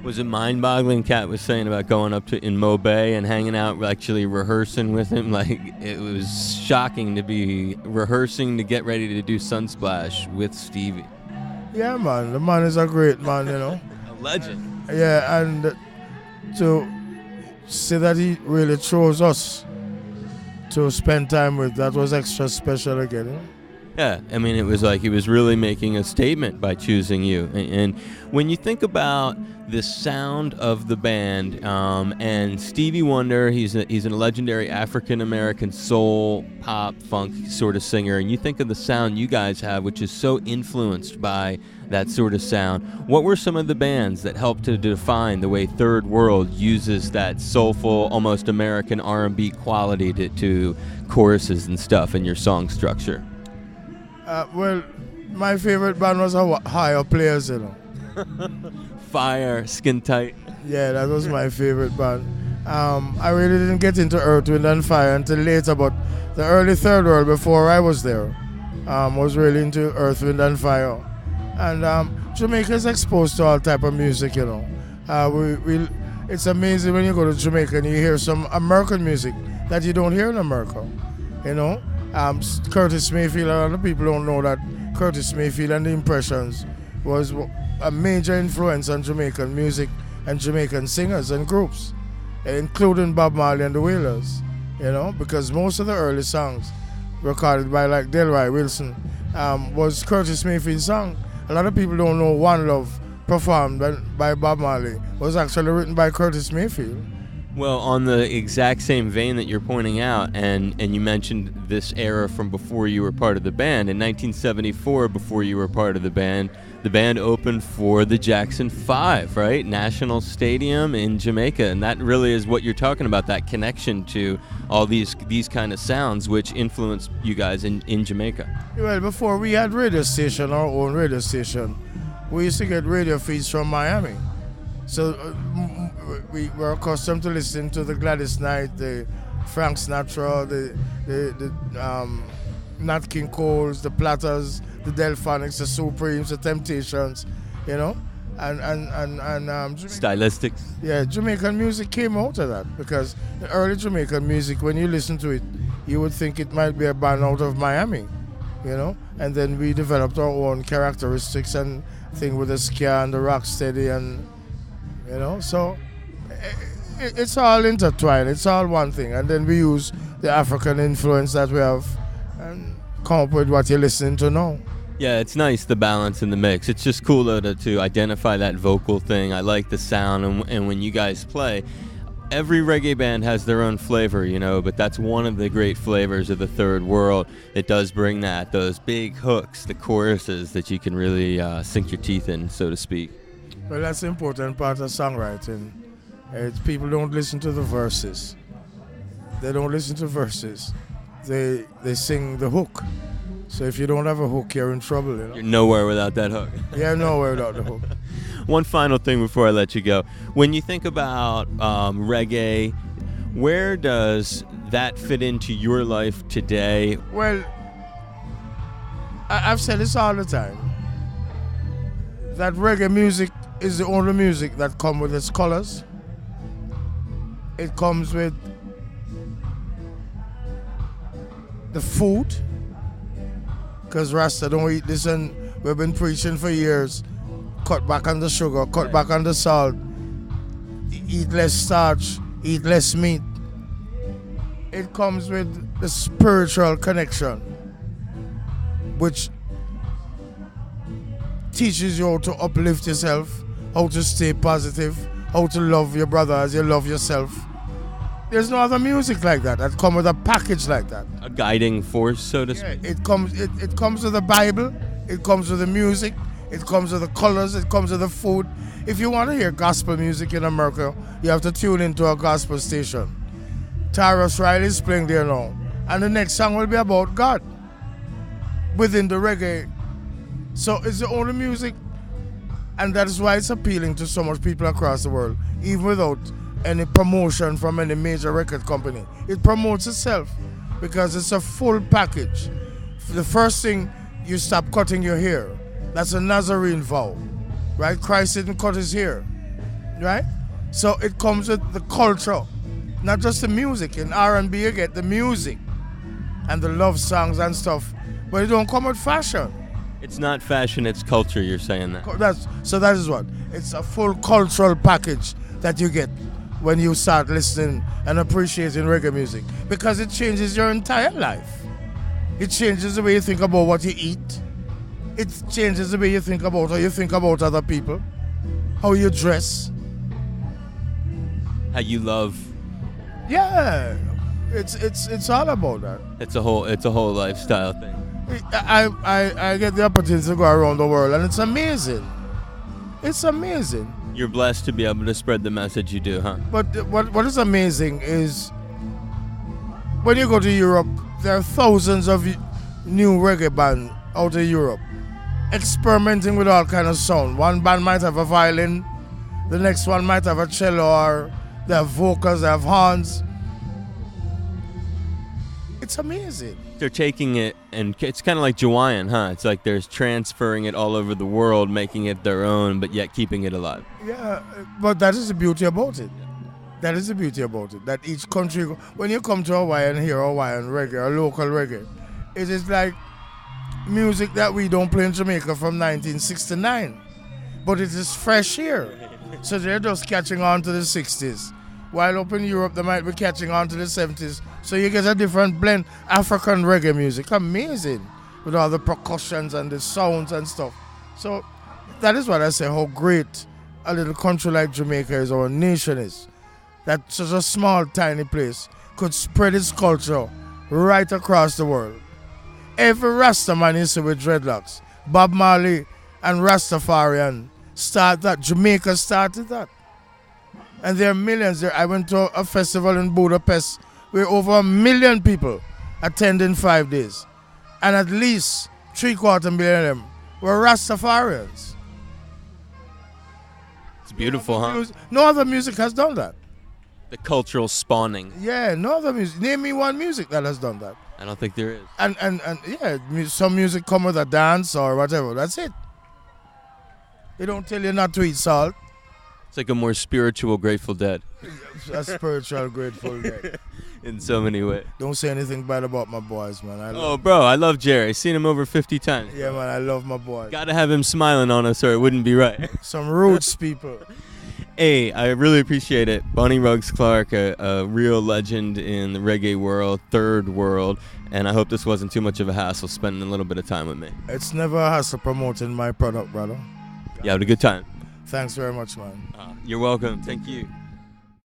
Was it mind-boggling? Kat was saying about going up to in Mo Bay and hanging out, actually rehearsing with him. Like, it was shocking to be rehearsing to get ready to do Sunsplash with Stevie. Yeah, man. The man is a great man, you know. A legend. Yeah, and to see that he really chose us to spend time with, that was extra special again, you know? Yeah, I mean, it was like he was really making a statement by choosing you. And when you think about the sound of the band, and Stevie Wonder, he's a legendary African-American soul, pop, funk sort of singer, and you think of the sound you guys have, which is so influenced by that sort of sound. What were some of the bands that helped to define the way Third World uses that soulful, almost American R&B quality to choruses and stuff in your song structure? Well, my favorite band was Higher Players, you know. Fire, Skin Tight. Yeah, that was my favorite band. I really didn't get into Earth, Wind and Fire until later, but the early Third World, before I was there, was really into Earth, Wind and Fire. And Jamaica's exposed to all type of music, you know. It's amazing when you go to Jamaica and you hear some American music that you don't hear in America, you know. Curtis Mayfield, a lot of people don't know that Curtis Mayfield and the Impressions was a major influence on Jamaican music and Jamaican singers and groups, including Bob Marley and the Wailers, you know, because most of the early songs recorded by like Delroy Wilson was Curtis Mayfield's song. A lot of people don't know One Love, performed by Bob Marley, was actually written by Curtis Mayfield. Well, on the exact same vein that you're pointing out, and you mentioned this era from before you were part of the band, in 1974, before you were part of the band opened for the Jackson 5, right? National Stadium in Jamaica, and that really is what you're talking about, that connection to all these kind of sounds which influenced you guys in Jamaica. Well, before we had radio station, our own radio station, we used to get radio feeds from Miami. So we were accustomed to listening to the Gladys Knight, the Frank Sinatra, the Nat King Coles, the Platters, the Delphonics, the Supremes, the Temptations, you know, and Stylistics. Yeah, Jamaican music came out of that, because the early Jamaican music, when you listen to it, you would think it might be a band out of Miami, you know, and then we developed our own characteristics and thing with the ska and the rocksteady and, you know, so it's all intertwined. It's all one thing. And then we use the African influence that we have and come up with what you're listening to now. Yeah, it's nice, the balance in the mix. It's just cool to identify that vocal thing. I like the sound, and when you guys play, every reggae band has their own flavor, you know, but that's one of the great flavors of the Third World. It does bring those big hooks, the choruses that you can really sink your teeth in, so to speak. Well, that's an important part of songwriting. People don't listen to the verses. They don't listen to verses. They sing the hook. So if you don't have a hook, you're in trouble. You know? You're nowhere without that hook. Yeah, nowhere without the hook. One final thing before I let you go. When you think about reggae, where does that fit into your life today? Well, I've said this all the time, that reggae music is the only music that comes with its colors. It comes with the food, because Rasta don't eat this, and we've been preaching for years, cut back on the sugar, cut back on the salt, eat less starch, eat less meat. It comes with the spiritual connection, which teaches you how to uplift yourself, how to stay positive, how to love your brother as you love yourself. There's no other music like that comes with a package like that. A guiding force, so to speak. It comes with the Bible, it comes with the music, it comes with the colors, it comes with the food. If you want to hear gospel music in America, you have to tune into a gospel station. Tyrus Riley is playing there now, and the next song will be about God within the reggae. So it's the only music, and that is why it's appealing to so much people across the world, even without any promotion from any major record company. It promotes itself because it's a full package. The first thing, you stop cutting your hair. That's a Nazarene vow, right? Christ didn't cut his hair. right? So it comes with the culture, not just the music. In R&B, you get the music and the love songs and stuff, but it don't come with fashion. It's not fashion, it's culture, you're saying that. That is what? It's a full cultural package that you get when you start listening and appreciating reggae music, because it changes your entire life. It changes the way you think about what you eat. It changes the way you think about how you think about other people, how you dress. How you love. Yeah, it's all about that. It's a whole lifestyle thing. I get the opportunity to go around the world, and it's amazing. It's amazing. You're blessed to be able to spread the message you do, huh? But what is amazing is when you go to Europe, there are thousands of new reggae bands out of Europe experimenting with all kind of sound. One band might have a violin, the next one might have a cello, or they have vocals, they have horns. It's amazing. They're taking it, and it's kind of like Jawaiian, huh? It's like they're transferring it all over the world, making it their own, but yet keeping it alive. Yeah, but that is the beauty about it. That is the beauty about it. That each country, when you come to Hawaii and hear Hawaiian reggae or local reggae, it is like music that we don't play in Jamaica from 1969. But it is fresh here. So they're just catching on to the 60s. While up in Europe, they might be catching on to the 70s. So you get a different blend. African reggae music, amazing. With all the percussions and the sounds and stuff. So that is what I say, how great a little country like Jamaica is, our nation is. That such a small, tiny place could spread its culture right across the world. Every Rasta man you see with dreadlocks, Bob Marley and Rastafarian start that. Jamaica started that. And there are millions there. I went to a festival in Budapest where over 1 million people attended 5 days. And at least 750 million of them were Rastafarians. It's beautiful, huh? No other music has done that. The cultural spawning. Yeah, no other music. Name me one music that has done that. I don't think there is. And yeah, some music come with a dance or whatever. That's it. They don't tell you not to eat salt. It's like a more spiritual Grateful Dead. A spiritual Grateful Dead. In so many ways. Don't say anything bad about my boys, man. I love Jerry. Seen him over 50 times. Yeah, man, I love my boys. Gotta have him smiling on us or it wouldn't be right. Some roots people. Hey, I really appreciate it. Bunny Rugs Clarke, a real legend in the reggae world, third world, and I hope this wasn't too much of a hassle spending a little bit of time with me. It's never a hassle promoting my product, brother. Yeah, had a good time. Thanks very much, man. You're welcome. Thank you.